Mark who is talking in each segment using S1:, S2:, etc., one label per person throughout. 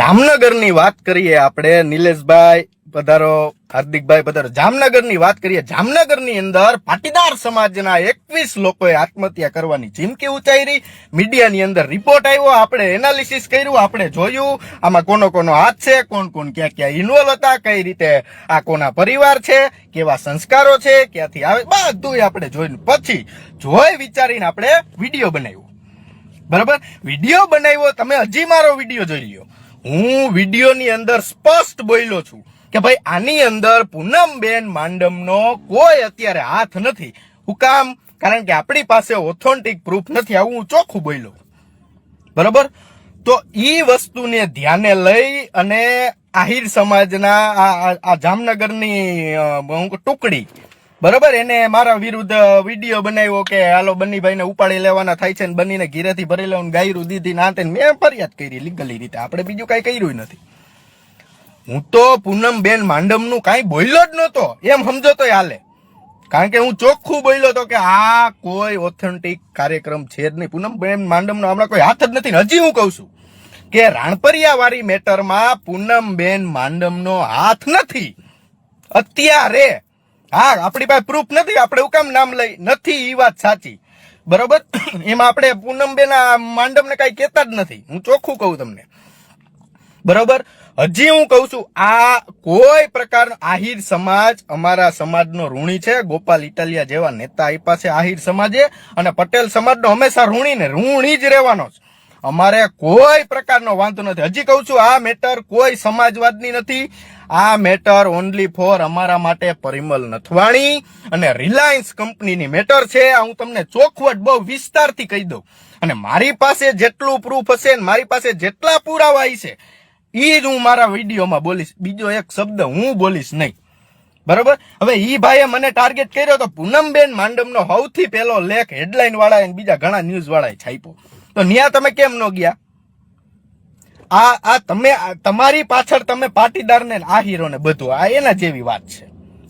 S1: જામનગરની વાત કરીએ આપણે. નિલેશભાઈ પધારો, હાર્દિકભાઈ પધારો. જામનગરની વાત કરીએ. જામનગરની અંદર પાટીદાર સમાજના 21 લોકોએ આત્મહત્યા કરવાની ચીમકી ઉચ્ચારી. મીડિયાની અંદર રિપોર્ટ આવ્યો, આપણે એનાલિસિસ કર્યું, આપણે જોયું આમાં કોનો કોનો હાથ છે, કોણ કોણ ક્યાં ક્યાં ઇન્વોલ્વ હતા, કઈ રીતે આ કોના પરિવાર છે, કેવા સંસ્કારો છે, ક્યાંથી આવે, બધું આપણે જોયું. પછી જોઈ વિચારીને આપણે વિડીયો બનાવ્યો. બરાબર, વિડીયો બનાવ્યો. તમે હજી મારો વિડીયો જોઈ લ્યો. હું વિડીયોની અંદર સ્પષ્ટ બોલ્યો છું કે ભાઈ આની અંદર પૂનમબેન માંડમનો કોઈ અત્યારે હાથ નથી. હું કામ? કારણ કે આપણી પાસે ઓથેન્ટિક પ્રૂફ નથી. આવું હું ચોખ્ખું બોલ્યો. બરાબર, તો ઈ વસ્તુને ધ્યાને લઈ અને આહિર સમાજના આ જામનગરની ટુકડી, બરાબર, એને મારા વિરુદ્ધ વિડીયો બનાવ્યો કે હાલો બન્નીભાઈને ઉપાડી લેવાના થાય છે ને બન્નીને ઘીરેથી ભરી લેવાનું ગાયરું દીધી ના તે મેં ફરિયાદ કરી લીગલી રીતે. આપણે બીજું કઈ કર્યું નથી. હું તો પૂનમબેન માંડમનું કાંઈ બોલ્યો જ નહોતો એમ સમજો તો હાલે. કારણ કે હું ચોખ્ખું બોલ્યો હતો કે આ કોઈ ઓથેન્ટિક કાર્યક્રમ છે જ નહીં. પૂનમબેન માંડમનો હમણાં કોઈ હાથ જ નથી. હજી હું કહું છું કે રાણપરિયા વાળી મેટરમાં પૂનમબેન માંડમનો હાથ નથી અત્યારે. હા, આપણી પાસે પ્રૂફ નથી, આપણે હું કામ નામ લઈ નથી, એ વાત સાચી. બરોબર, એમાં આપણે પૂનમબેન માંડમને કઈ કહેતા જ નથી. હું ચોખ્ખું કહું તમને. બરોબર, હજી હું કહું છું આ કોઈ પ્રકારનો આહિર સમાજ અમારા સમાજનો ઋણી છે. ગોપાલ ઇટાલિયા જેવા નેતા આપ્યા છે આહિર સમાજે, અને પટેલ સમાજનો હંમેશા ઋણી જ રહેવાનો છે. અમારે કોઈ પ્રકારનો વાંધો નથી. હજી કહું છું આ મેટર કોઈ સમાજવાદની નથી. આ મેટર ઓનલી ફોર અમારા માટે પરિમલ નથવાણી અને રિલાયન્સ કંપનીની મેટર છે. હું તમને ચોખવટ બહુ વિસ્તારથી કહી દઉં. અને મારી પાસે જેટલું પ્રૂફ હશે ને મારી પાસે જેટલા પુરાવા છે એ જ હું મારા વિડીયોમાં બોલીશ. બીજો એક શબ્દ હું બોલીશ નહીં. બરોબર, હવે ઈ ભાઈએ મને ટાર્ગેટ કર્યો તો પૂનમબેન માંડમનો સૌથી પહેલો લેખ હેડલાઇન વાળા અને બીજા ઘણા ન્યૂઝ વાળાએ છાપ્યો. તો ન્યા તમે કેમ ન ગયા? આ તમે તમારી પાછળ તમે પાટીદારને આહીરોને બધું આ એના જેવી વાત છે.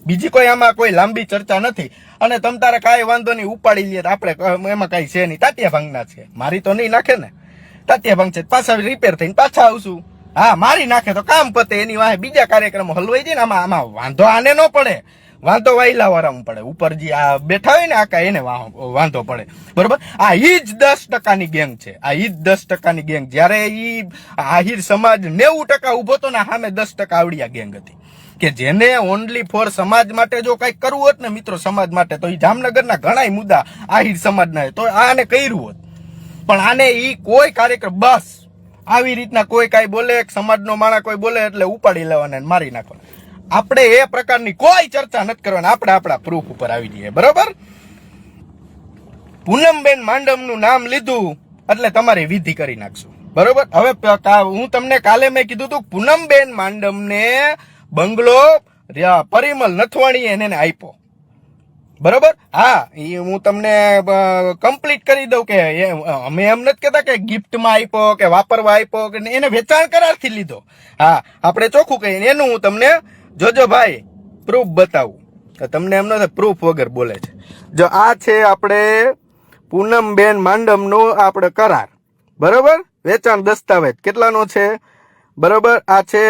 S1: બીજી કોઈ આમાં કોઈ લાંબી ચર્ચા નથી. અને તમ તારે કાંઈ વાંધો નહીં, ઉપાડી લઈએ આપણે, એમાં કઈ છે નહીં. તાટિયા ભાંગના છે, મારી તો નહીં નાખે ને. તાટિયા ભાંગ છે, પાછા રિપેર થઈને પાછા આવશું. હા, મારી નાખે તો કામ પતે, એની વાહે બીજા કાર્યક્રમો હલવાઈ જાય ને. આમાં વાંધો આને ન પડે, વાંધો વાયલા વાળામાં પડે. ઉપર જે આ બેઠા હોય ને આકા એને વાંધો પડે. બરોબર, આ ઈ જ 10% ગેંગ છે. આ ઈ જ 10% ગેંગ. જયારે ઈ આહિર સમાજ 90% ઉભો તો ને સામે 10% આવડિયા ગેંગ હતી કે જેને ઓનલી ફોર સમાજ માટે જો કઈક કરવું હોત ને મિત્રો, સમાજ માટે, તો ઈ જામનગરના ઘણા મુદ્દા આહિર સમાજના તો આને કર્યું હોત. પણ આને ઈ કોઈ કાર્યક્રમ બસ આવી રીતના કોઈ કાંઈ બોલે, સમાજનો માણસ કોઈ બોલે એટલે ઉપાડી લેવાના મારી નાખવાના. આપણે એ પ્રકારની કોઈ ચર્ચા નથી કરવાની. આપણે આપણા પ્રૂફ ઉપર આવી જઈએ. બરોબર, પૂનમબેન માંડમનું નામ લીધું એટલે તમારી વિધિ કરી નાખશું. બરોબર, હવે હું તમને કાલે મેં કીધું હતું પૂનમબેન માંડમને બંગલો પરિમલ નથવાણીએ એને આપ્યો. બરોબર, હા, એ હું તમને કમ્પ્લીટ કરી દઉં કે અમે એમ નથી કહેતા કે ગિફ્ટમાં આપ્યો કે વાપરવા આપ્યો કે એને વેચાણ કરારથી લીધો. હા, આપણે ચોખ્ખું કહીએ એનું હું તમને જોજો ભાઈ પ્રૂફ બતાવું. તમને એમ નથી પ્રૂફ વગર બોલે છે. જો આ છે આપણે પૂનમબેન માંડમનો આપણે કરાર. બરોબર, વેચાણ દસ્તાવેજ કેટલાનો છે? બરોબર, આ છે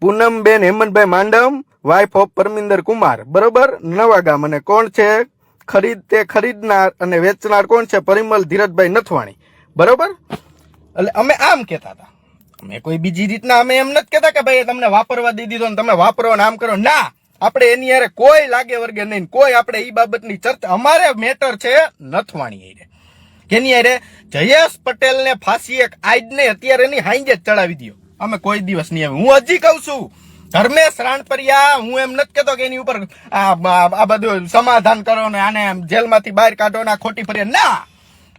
S1: પૂનમબેન હેમંતભાઈ માંડમ, વાઇફ ઓફ પરમિંદર કુમાર. બરોબર, નવા ગામ. અને કોણ છે ખરીદનાર અને વેચનાર કોણ છે? પરિમલ ધીરજભાઈ નથવાણી. બરોબર, એટલે અમે આમ કહેતા હતા. અમે કોઈ બીજી રીતના અમે એમ નથી કહેતા કે ભાઈ તમને વાપરવા દઈ દીધો ને તમે વાપરો ને આમ કરો. ના, આપણે એની યારે કોઈ લાગે વર્ગે નહીં, કોઈ આપણે એ બાબતની ચર્ચા. અમારે મેટર છે નથવાણી યારે કેની યારે જયેશ પટેલને ફાંસી એક આજ ને અત્યારે એની હાંજે જ ચડાવી દો. અમે કોઈ દિવસ નહીં આવે. હું હજી કહું છું ધર્મેશ રાણપરિયા, હું એમ નથી કહેતો કે એની ઉપર આ બધું સમાધાન કરો ને આને જેલમાંથી બહાર કાઢો ને ખોટી ફરિયાદ. ના,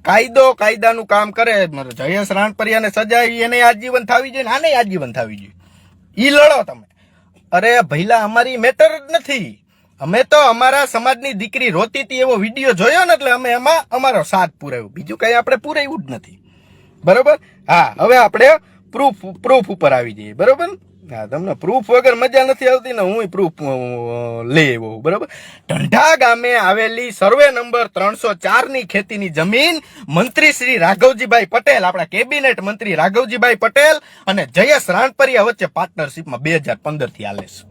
S1: કાયદાનું કામ કરે. જયેશ રાણપરિયાને સજા એને આજીવન થવી જોઈએ ને આને આજીવન થવી જોઈએ. ઈ લડો તમે. અરે ભઈલા, અમારી મેટર જ નથી. અમે તો અમારા સમાજની દીકરી રોતી હતી એવો વિડીયો જોયો ને એટલે અમે એમાં અમારો સાથ પુરાવ્યો. બીજું કઈ આપણે પુરાવ્યું જ નથી. બરોબર, હા, હવે આપણે પ્રૂફ ઉપર આવી જઈએ, બરોબર. હા, તમને પ્રૂફ વગર મજા નથી આવતી ને, હું પ્રૂફ લઈ આવ્યો, બરોબર. ઢંઢા ગામે આવેલી સર્વે નંબર 304 ની ખેતીની જમીન મંત્રી શ્રી રાઘવજીભાઈ પટેલ, આપણા કેબિનેટ મંત્રી રાઘવજીભાઈ પટેલ અને જયેશ રાણપરિયા વચ્ચે પાર્ટનરશિપમાં 2015 થી હાલે છે,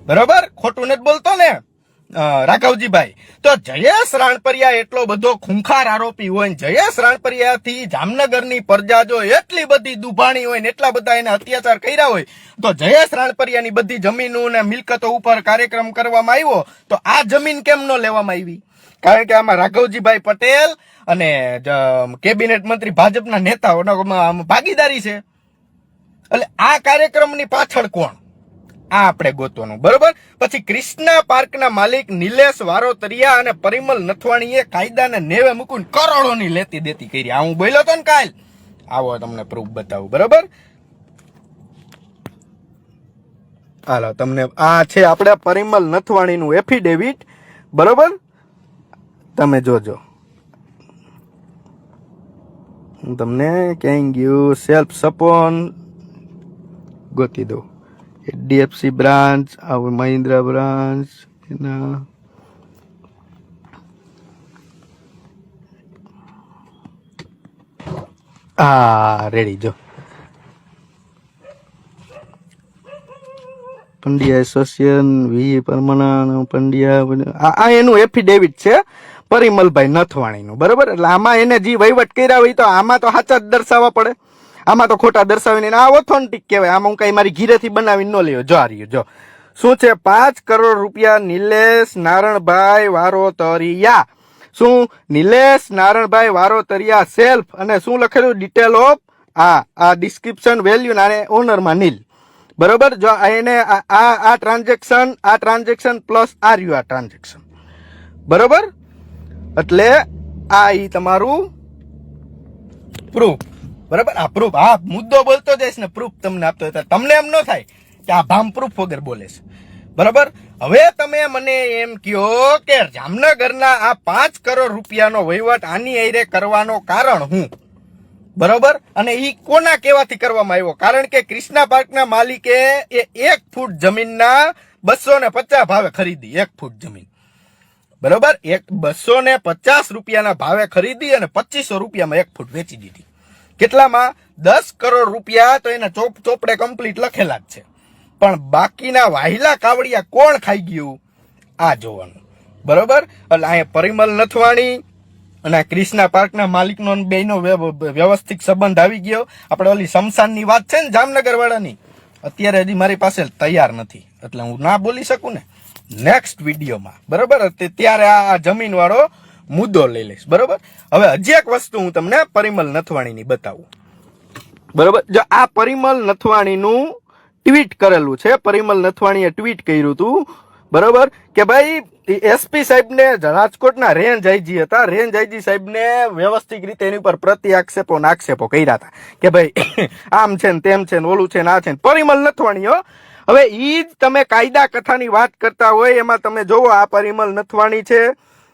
S1: બરોબર. ખોટું નથી બોલતો ને રાઘવજીભાઈ? તો જયેશ રાણપરિયા એટલો બધો ખૂંખાર આરોપી હોય ને, જયેશ રાણપરિયા થી જામનગરની પ્રજા જો એટલી બધી દુભાણી હોય ને, એટલા બધા એને અત્યાચાર કર્યા હોય, તો જયેશ રાણપરિયાની બધી જમીનો ને મિલકતો ઉપર કાર્યક્રમ કરવામાં આવ્યો, તો આ જમીન કેમ ન લેવામાં આવી? કારણ કે આમાં રાઘવજીભાઈ પટેલ અને કેબિનેટ મંત્રી ભાજપના નેતાઓનો ભાગીદારી છે. એટલે આ કાર્યક્રમની પાછળ કોણ, આ આપણે ગોતવાનું, બરોબર. પછી કૃષ્ણા પાર્કના માલિક નિલેશ વારોતરિયા અને પરિમલ નથવાણીએ કાયદાને નેવે મૂકીને કરોડોની લેતી દેતી કરી. આ હું બોલ્યો તો ને કાલ, આવો તમને પ્રૂફ બતાવું, બરોબર. હાલો, તમને આ છે આપણે પરિમલ નથવાણીનું એફિડેવિટ, બરોબર. તમે જોજો, હું તમને ક્યાંય ગયું સેલ્ફ સપોન ગોતી દઉં. HDFC બ્રાન્ચ, મહિન્દ્રા બ્રાન્ચ, એના રેડી જો પંડ્યા એસોસિએશન વી પરમાના પંડ્યા, આ એનું એફિડેવિટ છે પરિમલભાઈ નથવાણીનું, બરોબર. એટલે આમાં એને જે વહીવટ કર્યા હોય તો આમાં તો સાચા જ દર્શાવવા પડે, આમાં તો ખોટા દર્શાવીને આ ઓથોન્ટિક કહેવાય. આમાં હું કઈ મારી ઘીરેથી બનાવીને ન લેવો. જો આ રહ્યું, જો શું છે, 5 કરોડ રૂપિયા નિલેશ નારણભાઈ વારોતરિયા. શું? નિલેશ નારણભાઈ વારોતરિયા સેલ્ફ, અને શું લખેલું, ડિટેલ ઓફ આ ડિસ્ક્રિપ્શન વેલ્યુ અને ઓનરમાં નીલ, બરોબર. જો એને આ ટ્રાન્ઝેક્શન પ્લસ આ રહ્યું આ ટ્રાન્ઝેક્શન, બરોબર. એટલે આ ઈ તમારું પ્રૂફ, બરાબર. આ પ્રૂફ, હા મુદ્દો બોલતો જઈશ ને પ્રૂફ તમને આપતો હોય તમને એમ ન થાય કે આ ભામ પ્રૂફ વગર બોલે છે, બરાબર. હવે તમે મને એમ કહો કે જામનગરના આ 5 કરોડ રૂપિયાનો વહીવટ આની આરે કરવાનો કારણ હું, બરોબર. અને ઈ કોના કહેવાથી કરવામાં આવ્યો? કારણ કે કૃષ્ણા પાર્કના માલિકે એ 1 ફૂટ જમીનના 250 ભાવે ખરીદી, 1 ફૂટ જમીન, બરોબર. 250 રૂપિયાના ભાવે ખરીદી અને 2500 રૂપિયામાં 1 ફૂટ વેચી દીધી. કેટલામાં? 10 કરોડ રૂપિયા તો એના ચોપડે કમ્પ્લીટ લખેલા જ છે, પણ બાકીના વાહિલા કાવડિયા કોણ ખાઈ ગયું આ જોવાનું, બરોબર. એટલે અહીંયા પરિમલ નથવાણી અને કૃષ્ણા પાર્કના માલિકનો બેનો વ્યવસ્થિત સંબંધ આવી ગયો. આપણે ઓલી શમશાનની વાત છે ને જામનગર વાળાની, અત્યારે હજી મારી પાસે તૈયાર નથી, એટલે હું ના બોલી શકું ને. નેક્સ્ટ વિડીયોમાં, બરોબર, ત્યારે આ જમીન વાળો મુદ્દો લઈ લઈશ, બરોબર. હવે હજી એક વસ્તુ હું તમને પરિમલ નથવાણીની બતાવું, બરોબર. જો આ પરિમલ નથવાણીનું ટ્વીટ કરેલું છે, પરિમલ નથવાણીએ ટ્વીટ કર્યું હતું, બરોબર, કે ભાઈ એસપી સાહેબને રાજકોટના રેન્જ આઈજી હતા, રેન્જ આઈજી સાહેબને વ્યવસ્થિત રીતે એની ઉપર પ્રતિ આક્ષેપો કર્યા હતા કે ભાઈ આમ છે ને તેમ છે ને ઓલું છે ને આ છે ને. પરિમલ નથવાણીઓ, હવે ઈ જ તમે કાયદા કથાની વાત કરતા હોય એમાં તમે જોવો, આ પરિમલ નથવાણી છે,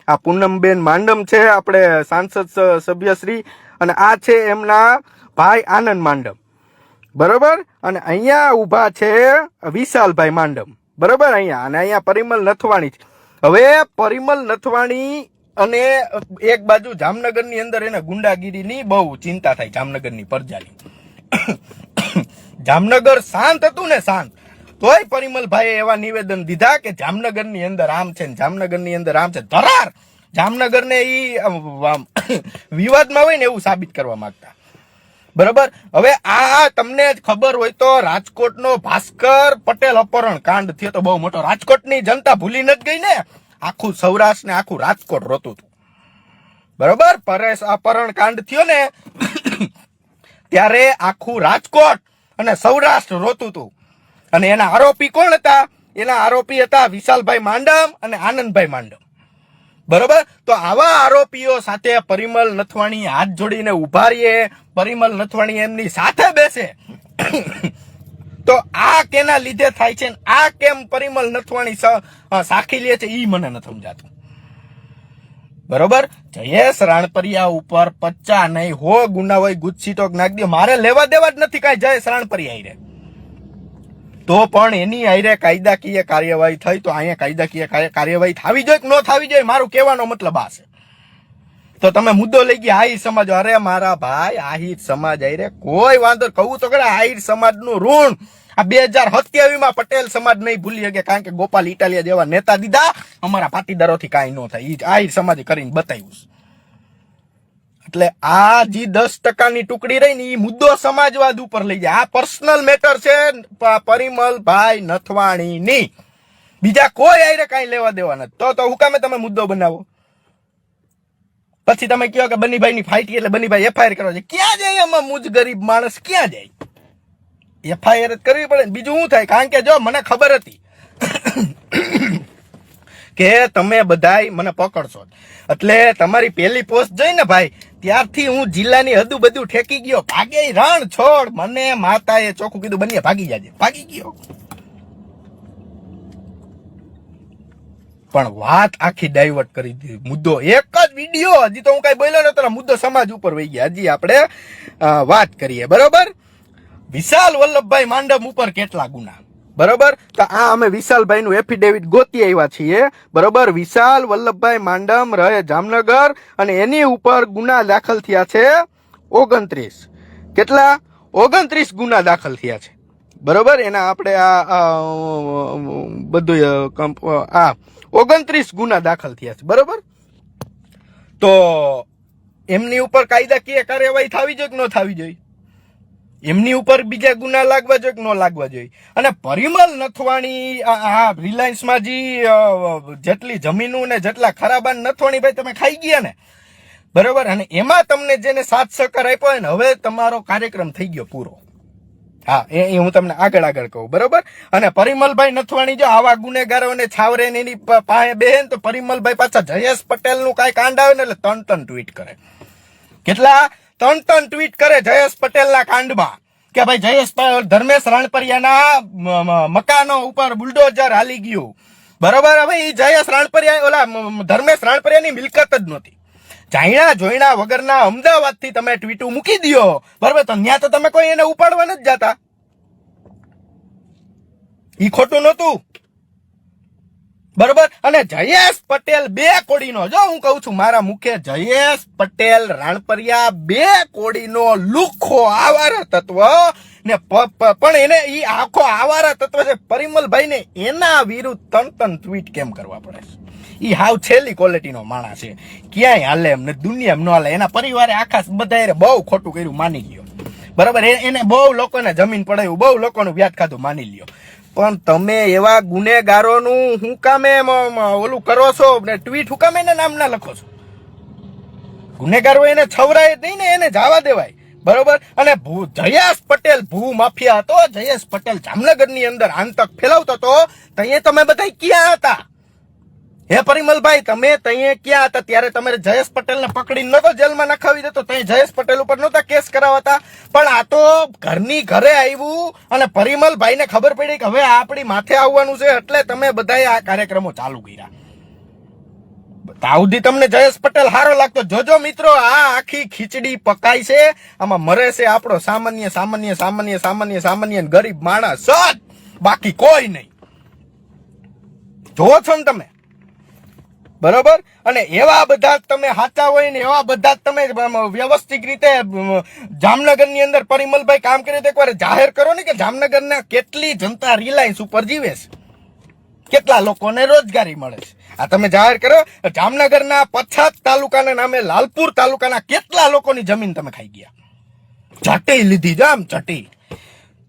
S1: આ પૂનમબેન માંડમ છે, આપણે સાંસદ સભ્યશ્રી, અને આ છે એમના ભાઈ આનંદ માંડમ, બરોબર. અને અહીંયા ઉભા છે વિશાલભાઈ માંડમ, બરોબર, અહીંયા. અને અહીંયા પરિમલ નથવાણી છે. હવે પરિમલ નથવાણી અને એક બાજુ જામનગરની અંદર એને ગુંડાગીરીની બહુ ચિંતા થાય, જામનગરની પ્રજાની. જામનગર શાંત હતું ને, શાંત, તોય પરિમલભાઈએ એવા નિવેદન દીધા કે જામનગરની અંદર આમ છે ને જામનગરની અંદર આમ છે. ધરાર જામનગરને ઈ વિવાદમાં હોય ને એવું સાબિત કરવા માંગતા, બરોબર. હવે આ તમને ખબર હોય તો રાજકોટનો ભાસ્કર પટેલ અપહરણ કાંડ થયો તો બહુ મોટો, રાજકોટની જનતા ભૂલી નથી ગઈ ને, આખું સૌરાષ્ટ્ર ને આખું રાજકોટ રોતું હતું, બરોબર. પરેશ અપહરણ કાંડ થયો ને ત્યારે આખું રાજકોટ અને સૌરાષ્ટ્ર રોતું હતું. અને એના આરોપી કોણ હતા? એના આરોપી હતા વિશાલભાઈ માંડમ અને આનંદભાઈ માંડમ, બરોબર. તો આવા આરોપીઓ સાથે પરિમલ નથવાણી હાથ જોડીને ઉભા રહીએ, પરિમલ નથવાણી એમની સાથે બેસે તો આ કેના લીધે થાય છે, આ કેમ પરિમલ નથવાણી સાખી લે છે, ઈ મને નથી સમજાતું, બરોબર. જયેશ રાણપરિયા ઉપર 50 નહીં 100 ગુના હોય ગુજસીટોક નાખી દો, મારે લેવા દેવા જ નથી કાંઈ જયેશ રાણપરિયા હારે. તો પણ એની હારે કાયદાકીય કાર્યવાહી થઈ તો અહીંયા કાયદાકીય કાર્યવાહી થવી જોઈએ કે ન થવી જોઈએ, મારું કહેવાનો મતલબ આ છે. તો તમે મુદ્દો લઈ ગયા આહિર સમાજ, અરે મારા ભાઈ આહિર સમાજ હારે કોઈ વાંધો, કહું તો ખરા આહિર સમાજનું ઋણ આ 2027 માં પટેલ સમાજ નહીં ભૂલી શકે, કારણ કે ગોપાલ ઇટાલિયા જેવા નેતા દીધા, અમારા પાટીદારોથી કાંઈ ન થાય, એ આહિર સમાજે કરીને બતાવ્યું. એટલે આ જે 10% ટુકડી રહી ને એ મુદ્દો સમાજવાદ ઉપર લઈ જાય. આ પર્સનલ મેટર છે પરિમલભાઈ નથવાણી ની, બીજા કોઈ આયરે કાંઈ લેવા દેવા નથી. તો હુકામે તમે મુદ્દો બનાવો, પછી તમે કહો કે બનીભાઈ ની ફાઈટ એટલે બનીભાઈ એફઆઈઆર કરવા જાય. ક્યાં જાય એમાં મુજ ગરીબ માણસ ક્યાં જાય? એફઆઈઆર જ કરવી પડે ને, બીજું શું થાય? કારણ કે જો મને ખબર હતી કે તમે બધાય મને પકડશો, એટલે તમારી પહેલી પોસ્ટ જોઈ ને ભાઈ, ત્યારથી હું જિલ્લાની હદુ બધું ઠેકી ગયો, ભાગે રણ છોડ. મને માતાએ ચોખ્ખું કીધું બનીએ ભાગી જાજે, ભાગી ગયો. પણ વાત આખી ડાયવર્ટ કરી દીધી. મુદ્દો એક જ વિડીયો, હજી તો હું કઈ બોલ્યો નતો, મુદ્દો સમાજ ઉપર વહી ગયા. હજી આપણે વાત કરીએ, બરોબર. વિશાલ વલ્લભભાઈ માંડમ ઉપર કેટલા ગુના, બરોબર. તો આ અમે વિશાલભાઈ નું એફિડેવિટ ગોતી આવ્યા છીએ, બરોબર. વિશાલ વલ્લભભાઈ માંડમ રહે જામનગર અને એની ઉપર ગુના દાખલ થયા છે 29. કેટલા? 29 ગુના દાખલ થયા છે, બરોબર. એના આપણે બધું 29 ગુના દાખલ થયા છે, બરોબર. તો એમની ઉપર કાયદાકીય કાર્યવાહી થવી જોઈએ કે ન થવી જોઈએ? એમની ઉપર બીજા ગુના લાગવા જોઈએ કે ન લાગવા જોઈએ? અને પરિમલ નથવાણી રિલાયન્સમાં જેટલી જમીનો ને જેટલા ખરાબાન નથવાણી ભાઈ તમે ખાઈ ગયા ને, બરોબર. અને એમાં તમને જેને સાથ સહકાર આપ્યો હોય ને, હવે તમારો કાર્યક્રમ થઈ ગયો પૂરો. હા, એ હું તમને આગળ કહું, બરોબર. અને પરિમલભાઈ નથવાણી જો આવા ગુનેગારોને છાવરે ને એની પાસે બેન, તો પરિમલભાઈ પાછા જયેશ પટેલ નું કઈ કાંડ આવે ને એટલે 3 ટ્વીટ કરે. કેટલા? 3 ટ્વીટ કરે જયેશ પટેલના કાંડમાં, કે ભાઈ જયેશ ધર્મેશ રાણપરિયાના મકાનો ઉપર બુલડોઝર હાલી ગયું, બરોબર. હવે એ જયેશ રાણપરિયા ઓલા ધર્મેશ રાણપરિયાની મિલકત જ નહોતી. જાણ્યા જોઈના વગરના અમદાવાદ થી તમે ટ્વીટું મૂકી દો, બરોબર. તો ત્યાં તો તમે કોઈ એને ઉપાડવા નથી જતા, ઈ ખોટું નહોતું, બરોબર. અને જયેશ પટેલ 2 કોડીનો, જો હું કહું છું મારા મુખે, જયેશ પટેલ રાણપરિયા 2 કોડીનો લુખ્ખો આવારા તત્વ ને પણ એને ઈ આખો આવારા તત્વ છે પરિમલભાઈ ને, એના વિરુદ્ધ 3 ટ્વીટ કેમ કરવા પડે છે? ઈ હાવ છેલ્લી ક્વોલિટીનો માણસ છે, ક્યાંય હાલે એમ ને, દુનિયામાં ન હાલે. એના પરિવારે આખા બધા બહુ ખોટું કર્યું માની ગયો, બરાબર. એને બહુ લોકોને જમીન પડાયું, બહુ લોકોનું વ્યાજ ખાધું માની લ્યો. પણ તમે એવા ગુનેગારોનું હું કામે ઓલું કરો છો ને, ટ્વીટ હું કામે એને નામ ના લખો છો? ગુનેગારો એને છવરાય નહીં ને, એને જવા દેવાય, બરોબર. અને જયેશ પટેલ ભૂ માફિયા હતો, જયેશ પટેલ જામનગરની અંદર આંતક ફેલાવતો હતો, તઈએ તમે બધા ક્યાં હતા? હે પરિમલભાઈ, તમે તઈએ ક્યાં હતા? ત્યારે તમે જયેશ પટેલને પકડીને નતો જેલમાં નખાવી દેતો, તઈ જયેશ પટેલ ઉપર નહોતા કેસ કરાવતા. પણ આ તો ઘરની ઘરે આવ્યું અને પરિમલભાઈને ખબર પડી કે હવે આપણી માથે આવવાનું છે, એટલે તમે બધાએ આ કાર્યક્રમો ચાલુ કર્યા. તાઉદી તમને જયેશ પટેલ હારો લાગતો. જોજો મિત્રો, આ આખી ખીચડી પકાય છે, આમાં મરે છે આપણો સામાન્ય ગરીબ માણસ, બાકી કોઈ નહીં. જોવો છો ને તમે, બરોબર. અને એવા બધા તમે સાચા હોય ને, એવા બધા તમે વ્યવસ્થિત રીતે જામનગરની અંદર પરિમલભાઈ કામ કરે તો એકવાર જાહેર કરો ને કે જામનગરના કેટલી જનતા રિલાયન્સ ઉપર જીવે છે, કેટલા લોકોને રોજગારી મળે છે. આ તમે જાહેર કરો. જામનગરના પછાત તાલુકાના નામે લાલપુર તાલુકાના કેટલા લોકોની જમીન તમે ખાઈ ગયા, જટી લીધી છે, આમ જટી.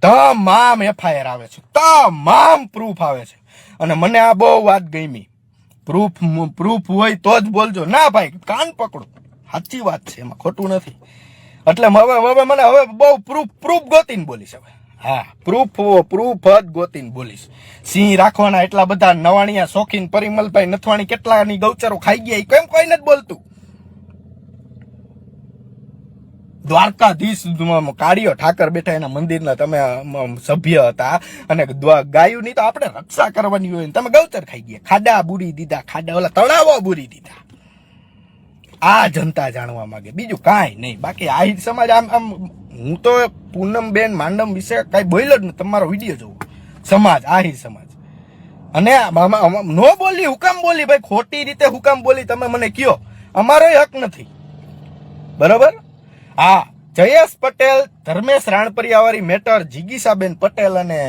S1: તમામ એફઆઈઆર આવે છે, તમામ પ્રૂફ આવે છે. અને મને આ બહુ વાત ગમી. પ્રૂફ હોય તો જ બોલજો. ના ભાઈ, કાન પકડો, સાચી વાત છે, એમાં ખોટું નથી. એટલે હવે મને હવે બહુ પ્રૂફ ગોતીને બોલીશ. હવે હા, પ્રૂફ જ ગોતીને બોલીશ. સિંહ રાખવાના એટલા બધા નવાણિયા શોખીન પરિમલભાઈ નથવાણી કેટલાની ગૌચરો ખાઈ ગયા, કેમ કોઈ નથી બોલતું? દ્વારકાધીશ કાળિયો ઠાકર બેઠા એના મંદિરના તમે સભ્ય હતા, અને ગાયુની તો આપણે રક્ષા કરવાની હોય, તમે ગૌચર ખાઈ ગયા, ખાડા બુરી દીધા, ખાડા ઓલા તળાવો બુરી દીધા. આ જનતા જાણવા માંગે, બીજું કાંઈ નહીં. બાકી આહિર સમાજ આમ હું તો પૂનમબેન માંડમ વિશે કઈ બોલ્યો જ ને, તમારો વિડીયો જોવો. સમાજ, આહિર સમાજ, અને નો બોલી, હુકામ બોલી ભાઈ, ખોટી રીતે હુકામ બોલી તમે મને કયો, અમારો હક નથી, બરોબર. હા, જયેશ પટેલ, ધર્મેશ રાણપરિયાવાળી મેટર, જીગીસાબેન પટેલ અને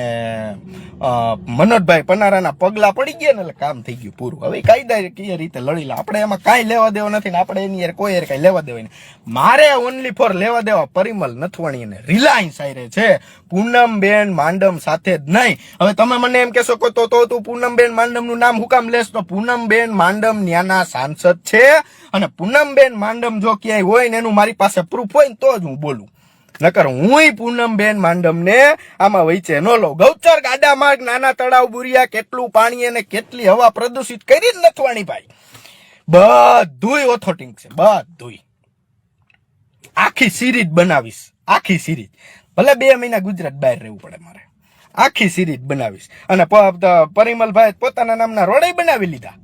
S1: મનોજભાઈ પનારાના પગલા પડી ગયા ને એટલે કામ થઈ ગયું પૂરું. હવે કાયદાકીય રીતે લડી લે, આપણે એમાં કાંઈ લેવા દેવા નથી ને આપણે એની યાર કોઈ યાર કાંઈ લેવા દેવા નહીં. મારે ઓનલી ફોર લેવા દેવા પરિમલ નથવાણી અને રિલાયન્સ આયરે છે, પૂનમબેન માંડમ સાથે જ નહીં. હવે તમે મને એમ કહેશો કે તો તું પૂનમબેન માંડમનું નામ હું કામ લેશ? તો પૂનમબેન માંડમ ન્યાના સાંસદ છે, અને પૂનમબેન માંડમ જો ક્યાંય હોય ને એનું મારી પાસે પ્રૂફ હોય ને તો જ હું બોલું, નકર હું પૂનમબેન માંડમ ને આમાં વચ્ચે ન લઉં. ગૌચર, ગાડા માર્ગ, નાના તળાવ, બુરિયા, કેટલું પાણી અને કેટલી હવા પ્રદૂષિત કરી જ નથવાણી ભાઈ, બધુંય ઓથોટિંગ છે, બધુંય. આખી સિરીઝ બનાવીશ, આખી સિરીઝ, ભલે 2 મહિના ગુજરાત બહાર રહેવું પડે મારે, આખી સિરીઝ બનાવીશ. અને પરિમલભાઈ પોતાના નામના રોડે બનાવી લીધા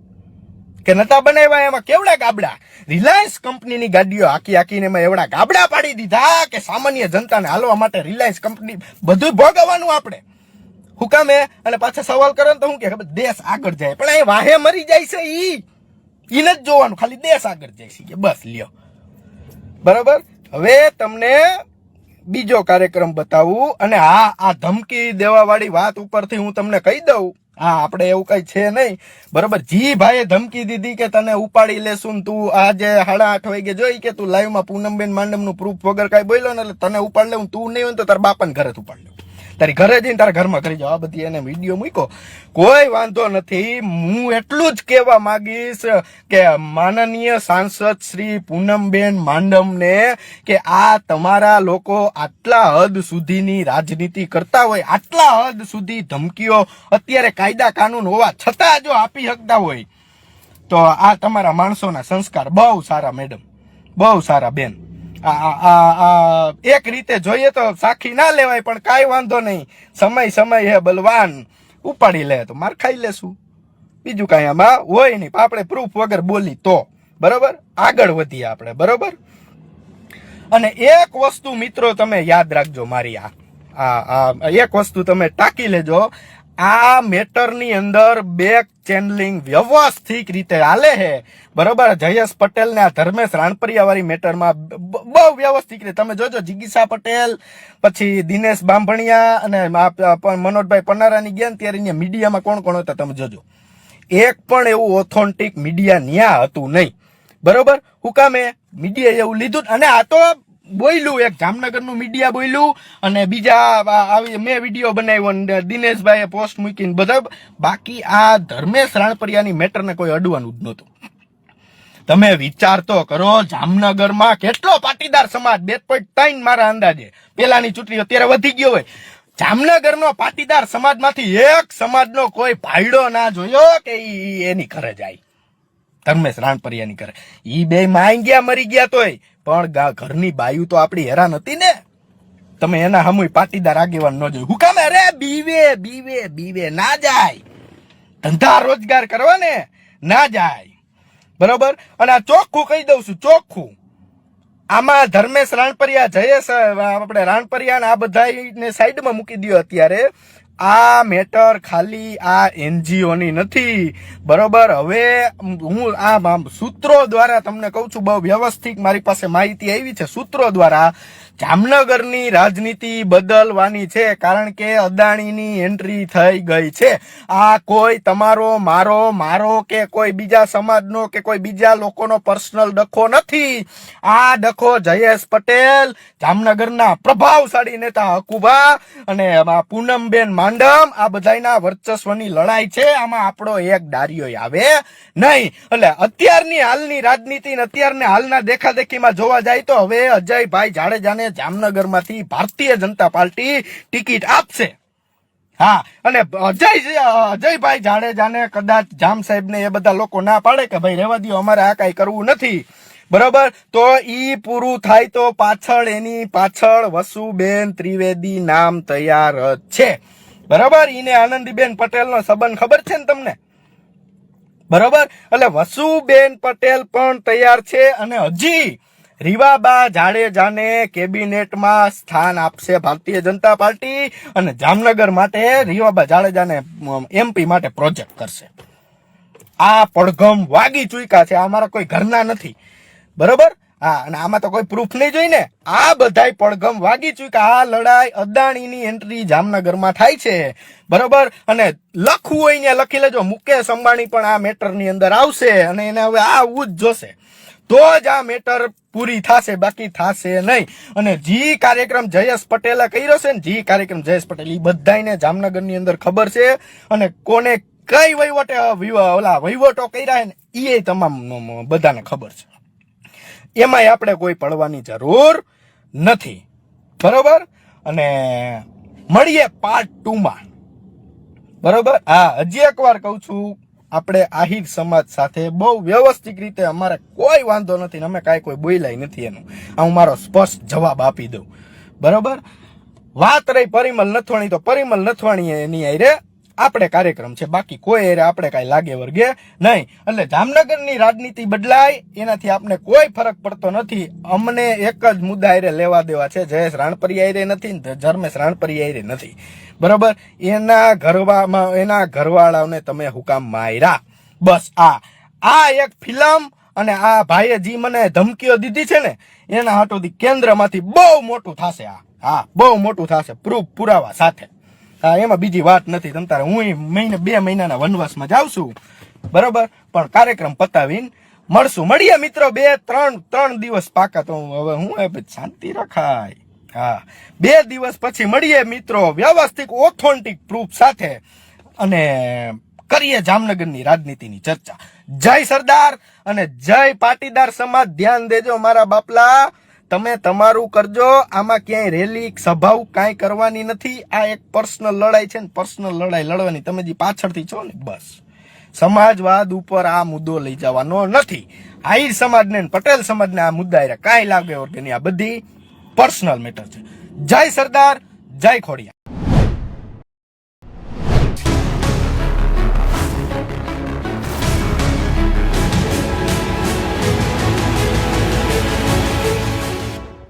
S1: કે નતા બનાવ્યા, એમાં કેવડા ગાબડા, રિલાયન્સ કંપનીની ગાડીઓ આખીને એમાં એવડા ગાબડા પાડી દીધા કે સામાન્ય જનતાને હાલવા માટે રિલાયન્સ કંપની બધું ભોગવવાનું આપણે હુકામે. અને પાછા સવાલ કરો તો શું કે ખબર, દેશ આગળ જાય, પણ એ વાહે મરી જાય છે, ઈ નથી જોવાનું, ખાલી દેશ આગળ જાય છે કે બસ લ્યો, બરોબર. હવે તમને બીજો કાર્યક્રમ બતાવું, અને હા, આ ધમકી દેવા વાળી વાત ઉપરથી હું તમને કહી દઉં, હા, આપણે એવું કઈ છે નહીં, બરોબર. જી ભાઈએ ધમકી દીધી કે તને ઉપાડી લેશું, તું આજે 8:30 વાગે જોઈ કે તું લાઈવમાં પૂનમબેન માંડમનું પ્રૂફ વગર કઈ બોલ્યો ને એટલે તને ઉપાડ લેવું, તું નહીં હોય તો તારા બાપાને ઘરે ઉપાડ લેવું, તારી ઘરે જઈને તારા ઘરમાં કરી જાવ. આ બધી એને વિડીયો મૂક્યો, કોઈ વાંધો નથી. હું એટલું જ કહેવા માંગીશ કે માનનીય સાંસદ શ્રી પૂનમબેન માંડમને કે આ તમારા લોકો આટલા હદ સુધીની રાજનીતિ કરતા હોય, આટલા હદ સુધી ધમકીઓ અત્યારે કાયદા કાનૂન હોવા છતાં જો આપી શકતા હોય, તો આ તમારા માણસોના સંસ્કાર બહુ સારા મેડમ, બહુ સારા બેન. એક રીતે જોઈએ તો સાખી ના લેવાય, પણ કાંઈ વાંધો નહીં, સમય હે બલવાન, ઉપાડી લે તો માર ખાઈ લેશું, બીજું કાંઈ આમાં હોય નહીં. આપણે પ્રૂફ વગર બોલી તો બરોબર, આગળ વધીએ આપણે, બરોબર. અને એક વસ્તુ મિત્રો તમે યાદ રાખજો, મારી એક વસ્તુ તમે ટાંકી લેજો, આ મેટરની અંદર બેક ચેનલિંગ વ્યવસ્થિત રીતે હાલે છે, બરોબર. જયેશ પટેલ ને આ ધર્મેશ રાણપરિયા વાળી મેટરમાં બહુ વ્યવસ્થિત રીતે તમે જોજો, જીગીસા પટેલ, પછી દિનેશ બાંભણિયા અને મનોજભાઈ પનારાની ગયા ત્યારે મીડિયામાં કોણ કોણ હતા તમે જોજો, એક પણ એવું ઓથોન્ટિક મીડિયા ન્યા હતું નહીં, બરોબર. હુકામે મીડિયા એવું લીધું, અને આ તો બોલ્યું, એક જામનગરનું મીડિયા બોલ્યું, અને બીજા આવી મેં વિડીયો બનાવ્યો, દિનેશભાઈએ પોસ્ટ મૂકીને બધા. બાકી આ ધર્મેશ રાણપરિયાની મેટરને કોઈ અડવાનું જ નહોતું. તમે વિચાર તો કરો, જામનગરમાં કેટલો પાટીદાર સમાજ, 2.3 મારા અંદાજે, પેલાની ચૂંટણી અત્યારે વધી ગયો હોય, જામનગરનો પાટીદાર સમાજમાંથી એક સમાજનો કોઈ ભાઈડો ના જોયો કે એની ઘરે જાય, ધર્મેશ રાણપરિયાની ઘરે. ઈ બે માઈ ગયા, મરી ગયા તોય, પણ ઘરની બાયુ તો આપડી હેરાન હતી ને. તમે એના હમુય પાટીદાર આગેવાન ન જોયું, હુકામે અરે બીવે ના જાય, ધંધા રોજગાર કરવા ને ના જાય, બરોબર. અને આ ચોખ્ખું કહી દઉં છું, ચોખ્ખું, આમાં ધર્મેશ રાણપરિયા, જયેશ આપણે રાણપરિયા આ બધાને સાઈડમાં મૂકી દો અત્યારે. આ મેટર ખાલી આ NGO ની નથી, બરોબર. હવે હું આ સૂત્રો દ્વારા તમને કહું છું, બહુ વ્યવસ્થિત મારી પાસે માહિતી આવી છે, સૂત્રો દ્વારા જામનગરની રાજનીતિ બદલવાની છે, કારણ કે અદાણીની એન્ટ્રી થઈ ગઈ છે. આ કોઈ તમારો મારો કે કોઈ બીજા સમાજનો કે કોઈ બીજા લોકોનો પર્સનલ ડખો નથી. આ ડખો જયેશ પટેલ, જામનગરના પ્રભાવશાળી નેતા હકુબા અને પૂનમબેન માંડમ, આ બધાના વર્ચસ્વની લડાઈ છે. આમાં આપણો એક ડારિયો આવે નહીં. એટલે અત્યારની હાલની રાજનીતિ ને અત્યારના હાલના દેખાદેખીમાં જોવા જાય તો હવે અજયભાઈ જાડેજાને જામનગરમાંથી ભારતીય જનતા પાર્ટી ટિકિટ આપશે. હા, અને અજયભાઈ જાડેજાને કદાચ જામ સાહેબ ને એ બધા લોકો ના પાડે કે ભાઈ રહેવા દો, અમારે આ કઈ કરવું નથી, બરોબર, તો ઈ પૂરું થાય તો પાછળ એની પાછળ વસુબેન ત્રિવેદી નામ તૈયાર જ છે, બરોબર. ઈને આનંદીબેન પટેલ નો સંબંધ ખબર છે ને તમને, બરોબર, એટલે વસુબેન પટેલ પણ તૈયાર છે અને હજી રીવાબા જાડેજાને કેબિનેટમાં સ્થાન આપશે ભારતીય જનતા પાર્ટી અને જામનગર માટે રીવાબા જાડેજાને MP માટે પ્રોજેક્ટ કરશે. આ પડઘમ વાગી ચૂક્યા છે. આ મારા કોઈ ઘરના નથી, બરોબર. હા, અને આમાં તો કોઈ પ્રૂફ નહીં જોઈ ને. આ બધાય પડઘમ વાગી ચૂક્યા. આ લડાઈ અદાણીની એન્ટ્રી જામનગરમાં થાય છે, બરોબર. અને લખવું હોય ને લખી લેજો, મુકેશ અંબાણી પણ આ મેટરની અંદર આવશે અને એને હવે આવવું જ જોશે, તો જ આ મેટર પૂરી થશે, બાકી થશે નહીં. અને જી કાર્યક્રમ જયેશ પટેલે કર્યો છે ને, જી કાર્યક્રમ જયેશ પટેલ, એ બધાને જામનગરની અંદર ખબર છે. અને કોને કઈ વહીવટો કર્યા ને એ તમામ બધાને ખબર છે. એમાંય આપણે કોઈ પડવાની જરૂર નથી, બરોબર. અને મળીએ પાર્ટ 2 માં, બરોબર. હા, હજી એકવાર કહું છું, આપણે આહિર સમાજ સાથે બહુ વ્યવસ્થિત રીતે, અમારે કોઈ વાંધો નથી ને અમે કાંઈ કોઈ બોલાય નથી. એનું હું મારો સ્પષ્ટ જવાબ આપી દઉં, બરોબર. વાત રહી પરિમલ નથવાણી, તો પરિમલ નથવાણી એની હારે આપણે કાર્યક્રમ છે, બાકી કોઈ હારે આપણે કાંઈ લાગે વર્ગે નહીં. એટલે જામનગરની રાજનીતિ બદલાય એનાથી આપણે કોઈ ફરક પડતો નથી. અમને એક જ મુદ્દા હારે લેવા દેવા છે, જયેશ રાણપરિયા હારે નથી ને ધર્મેશ રાણપરિયા હારે નથી, બરોબર. એના ઘરવાળાઓને તમે હુકામ માર્યા, બસ. આ એક ફિલ્મ અને આ ભાઈએ જી મને ધમકીઓ દીધી છે ને, એના હાટોથી કેન્દ્રમાંથી બહુ મોટું થશે. હા, બહુ મોટું થશે, પ્રૂફ પુરાવા સાથે. હા, એમાં બીજી વાત નથી. તમ તારે હું 2 મહિનાના વનવાસમાં જાઉં છું, બરોબર. પણ કાર્યક્રમ પતાવીને મળીએ મિત્રો. 3 દિવસ પાકા, તો હવે હું શાંતિ રખાય. હા, 2 દિવસ પછી મળીએ મિત્રો, વ્યવસ્થિત ઓથેન્ટિક પ્રૂફ સાથે, અને કરીએ જામનગરની રાજનીતિની ચર્ચા. જય સરદાર અને જય પાટીદાર સમાજ. ધ્યાન દેજો મારા બાપલા, તમે તમારું કરજો. આમાં ક્યાંય રેલી સભાઓ કાંઈ કરવાની નથી. આ એક પર્સનલ લડાઈ છે ને, પર્સનલ લડાઈ લડવાની. તમે જે પાછળથી છો ને, બસ સમાજવાદ ઉપર આ મુદ્દો લઈ જવાનો નથી. આહિર સમાજને પટેલ સમાજને આ મુદ્દા કાંઈ લાગે વગરની આ બધી પર્સનલ મેટર છે. જય સરદાર, જય ખોડિયા.